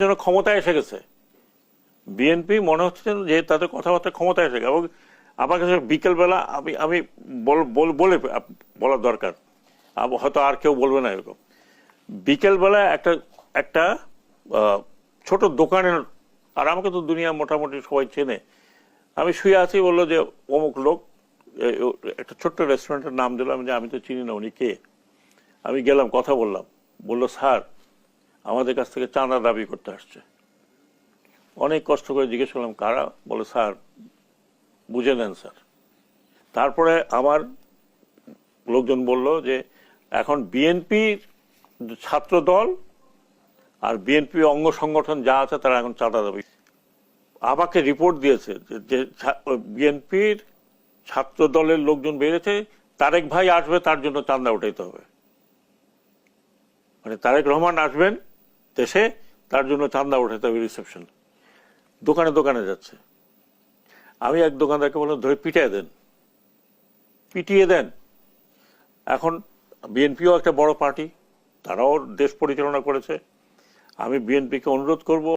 যেন ক্ষমতায় এসে গেছে, বিএনপি মনে হচ্ছে যে তাদের কথাবার্তা ক্ষমতায় এসে গেছে। এবং আমার কাছে বিকেলবেলা আমি বলে বলার দরকার, হয়তো আর কেউ বলবে না এরকম, বিকেলবেলা একটা একটা ছোট দোকানের, আর আমাকে তো দুনিয়া মোটামুটি সবাই চেনে, আমি শুয়ে আছি, বললো যে অমুক লোক, একটা ছোট্ট রেস্টুরেন্টের নাম দিলাম, যে আমি তো চিনি না উনি কে। আমি গেলাম, কথা বললাম, বললো স্যার আমাদের কাছ থেকে চাঁদা দাবি করতে আসছে। অনেক কষ্ট করে জিজ্ঞেস করলাম কারা, বলে স্যার বুঝে নেন স্যার। তারপরে আমার লোকজন বলল যে এখন বিএনপি ছাত্র দল আর বিএনপি অঙ্গ সংগঠন যা আছে তারা এখন চাঁদা দাবি। আমাকে রিপোর্ট দিয়েছে যে বিএনপির ছাত্র দলের লোকজন বেড়েছে, তারেক ভাই আসবে তার জন্য চাঁদা উঠাইতে হবে। মানে তারেক রহমান আসবেন দেশে, তার জন্য চাঁদা উঠাইতে হবে রিসেপশন। দোকানে দোকানে যাচ্ছে। আমি এক দোকানদারকে বললাম ধরে পিটিয়ে দেন। এখন বিএনপিও একটা বড় পার্টি, তারাও দেশ পরিচালনা করেছে। আমি বিএনপিকে অনুরোধ করব